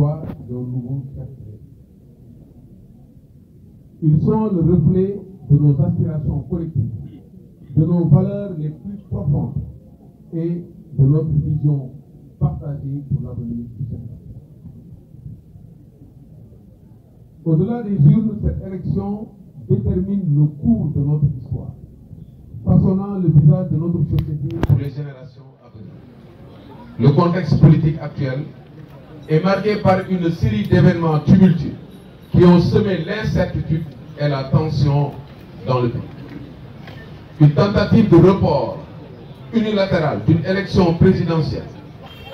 choix d'un nouveau chef d'État. Ils sont le reflet de nos aspirations collectives, de nos valeurs les plus profondes et de notre vision partagée pour l'avenir du Sénégal. Au-delà des urnes, cette élection détermine le cours de notre histoire, façonnant le visage de notre société pour les générations à venir. Le contexte politique actuel est marqué par une série d'événements tumultueux qui ont semé l'incertitude et la tension dans le pays. Une tentative de report unilatéral d'une élection présidentielle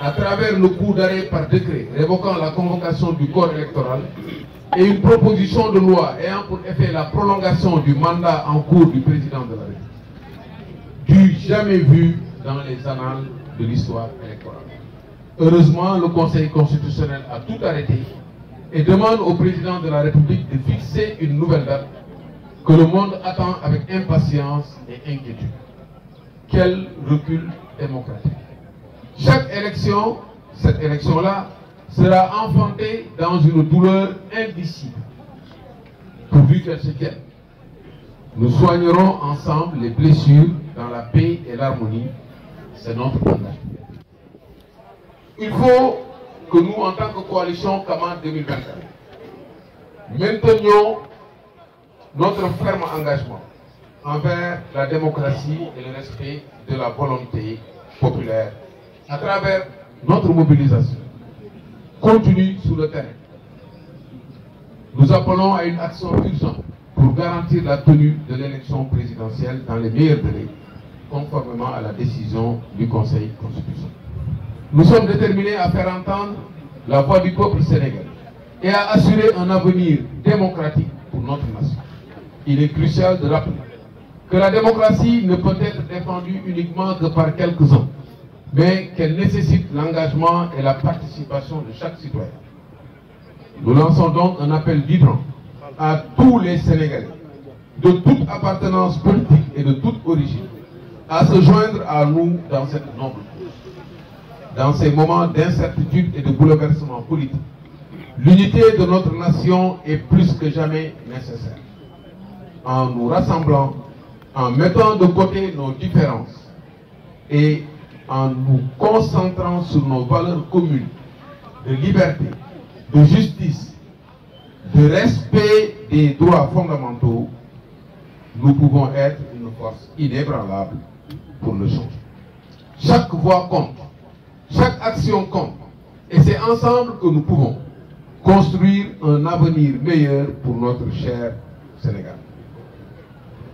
à travers le coup d'arrêt par décret révoquant la convocation du corps électoral et une proposition de loi ayant pour effet la prolongation du mandat en cours du président de la République, du jamais vu dans les annales de l'histoire électorale. Heureusement, le Conseil constitutionnel a tout arrêté et demande au président de la République de fixer une nouvelle date que le monde attend avec impatience et inquiétude. Quel recul démocratique. Chaque élection, cette élection-là, sera enfantée dans une douleur indicible. Pourvu qu'elle se tienne. Nous soignerons ensemble les blessures dans la paix et l'harmonie. C'est notre mandat. Il faut que nous, en tant que coalition Kama 2024, maintenions notre ferme engagement envers la démocratie et le respect de la volonté populaire à travers notre mobilisation continue sur le terrain. Nous appelons à une action urgente pour garantir la tenue de l'élection présidentielle dans les meilleurs délais, conformément à la décision du Conseil constitutionnel. Nous sommes déterminés à faire entendre la voix du peuple sénégalais et à assurer un avenir démocratique pour notre nation. Il est crucial de rappeler que la démocratie ne peut être défendue uniquement que par quelques-uns, mais qu'elle nécessite l'engagement et la participation de chaque citoyen. Nous lançons donc un appel vibrant à tous les Sénégalais, de toute appartenance politique et de toute origine, à se joindre à nous dans cette noble cause. Dans ces moments d'incertitude et de bouleversement politique, l'unité de notre nation est plus que jamais nécessaire. En nous rassemblant, en mettant de côté nos différences et en nous concentrant sur nos valeurs communes de liberté, de justice, de respect des droits fondamentaux, nous pouvons être une force inébranlable pour le changement. Chaque voix compte, chaque action compte, et c'est ensemble que nous pouvons construire un avenir meilleur pour notre cher Sénégal.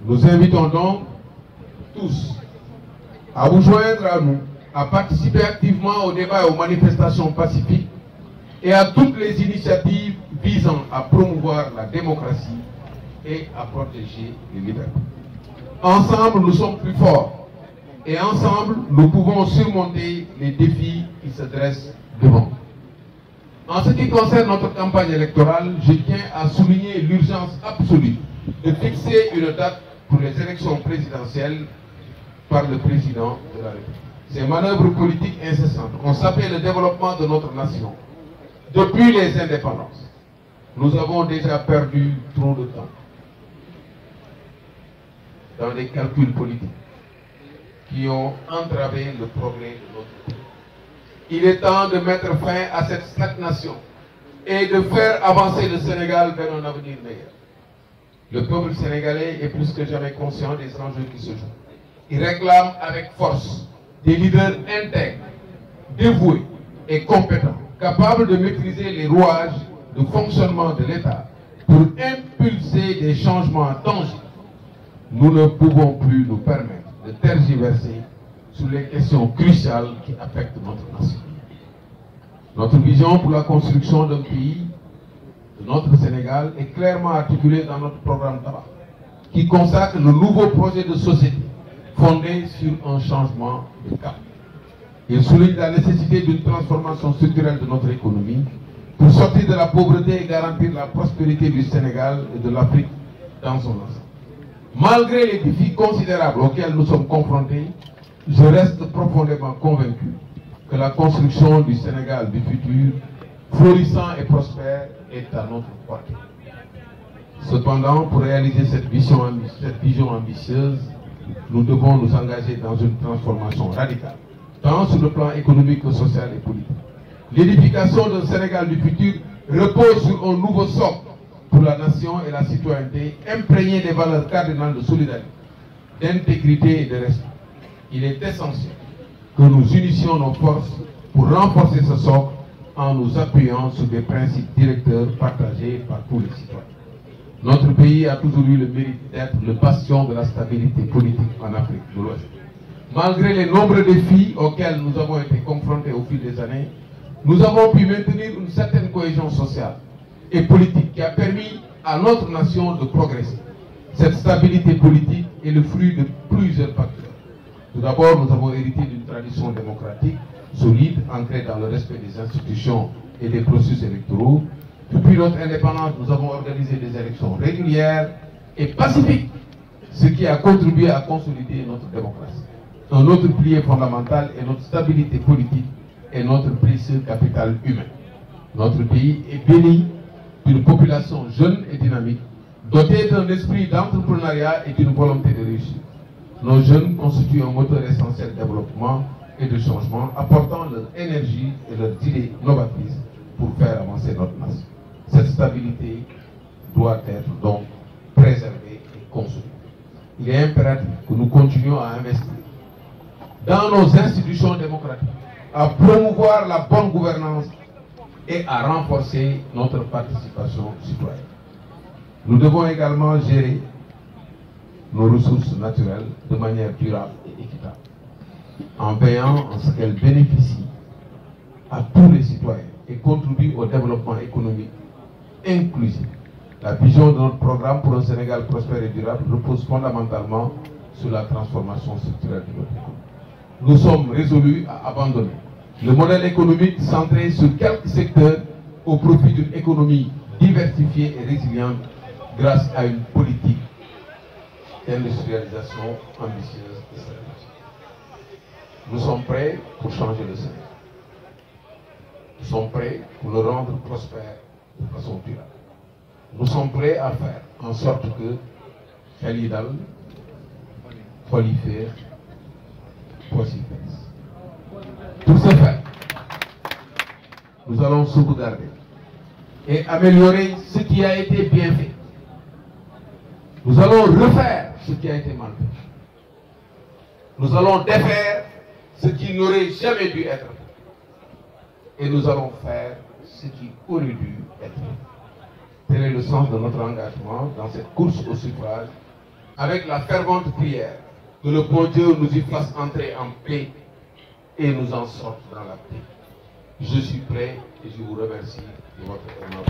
Nous invitons donc tous à vous joindre à nous, à participer activement au débat et aux manifestations pacifiques et à toutes les initiatives visant à promouvoir la démocratie et à protéger les libertés. Ensemble, nous sommes plus forts et ensemble, nous pouvons surmonter les défis qui se dressent devant nous. En ce qui concerne notre campagne électorale, je tiens à souligner l'urgence absolue de fixer une date pour les élections présidentielles par le président de la République. Ces manœuvres politiques incessantes ont sapé le développement de notre nation depuis les indépendances. Nous avons déjà perdu trop de temps dans des calculs politiques qui ont entravé le progrès de notre pays. Il est temps de mettre fin à cette stagnation et de faire avancer le Sénégal vers un avenir meilleur. Le peuple sénégalais est plus que jamais conscient des enjeux qui se jouent. Il réclame avec force des leaders intègres, dévoués et compétents, capables de maîtriser les rouages de fonctionnement de l'État pour impulser des changements tangibles. Nous ne pouvons plus nous permettre de tergiverser sur les questions cruciales qui affectent notre nation. Notre vision pour la construction d'un pays, de notre Sénégal, est clairement articulée dans notre programme tabac, qui consacre le nouveau projet de société fondé sur un changement de cap. Il souligne la nécessité d'une transformation structurelle de notre économie pour sortir de la pauvreté et garantir la prospérité du Sénégal et de l'Afrique dans son ensemble. Malgré les défis considérables auxquels nous sommes confrontés, je reste profondément convaincu que la construction du Sénégal du futur florissant et prospère est à notre portée. Cependant, pour réaliser cette vision ambitieuse, nous devons nous engager dans une transformation radicale, tant sur le plan économique que social et politique. L'édification d'un Sénégal du futur repose sur un nouveau socle pour la nation et la citoyenneté, imprégné des valeurs cardinales de solidarité, d'intégrité et de respect. Il est essentiel que nous unissions nos forces pour renforcer ce socle en nous appuyant sur des principes directeurs partagés par tous les citoyens. Notre pays a toujours eu le mérite d'être le bastion de la stabilité politique en Afrique de l'Ouest. Malgré les nombreux défis auxquels nous avons été confrontés au fil des années, nous avons pu maintenir une certaine cohésion sociale et politique qui a permis à notre nation de progresser. Cette stabilité politique est le fruit de plusieurs facteurs. Tout d'abord, nous avons hérité d'une tradition démocratique solide, ancrée dans le respect des institutions et des processus électoraux. Depuis notre indépendance, nous avons organisé des élections régulières et pacifiques, ce qui a contribué à consolider notre démocratie. Un autre pilier fondamental est notre stabilité politique et notre précieux capital humain. Notre pays est béni d'une population jeune et dynamique, dotée d'un esprit d'entrepreneuriat et d'une volonté de réussir. Nos jeunes constituent un moteur essentiel de développement et de changement, apportant leur énergie et leurs idées novatrices pour faire avancer notre nation. Cette stabilité doit être donc préservée et consolidée. Il est impératif que nous continuions à investir dans nos institutions démocratiques, à promouvoir la bonne gouvernance et à renforcer notre participation citoyenne. Nous devons également gérer nos ressources naturelles de manière durable et équitable, en veillant à ce qu'elles bénéficient à tous les citoyens et contribuent au développement économique inclusif. La vision de notre programme pour un Sénégal prospère et durable repose fondamentalement sur la transformation structurelle de notre économie. Nous sommes résolus à abandonner le modèle économique centré sur quelques secteurs au profit d'une économie diversifiée et résiliente grâce à une politique d'industrialisation ambitieuse et stratégique. Nous sommes prêts pour changer le Sénégal. Nous sommes prêts pour le rendre prospère de façon durable. Nous sommes prêts à faire en sorte que Khalidal, prolifère, possible. Pour ce faire, nous allons sauvegarder et améliorer ce qui a été bien fait. Nous allons refaire ce qui a été mal fait. Nous allons défaire ce qui n'aurait jamais dû être fait. Et nous allons faire ce qui aurait dû être fait. Tel est le sens de notre engagement dans cette course au suffrage, avec la fervente prière que le bon Dieu nous y fasse entrer en paix et nous en sorte dans la paix. Je suis prêt et je vous remercie de votre honneur.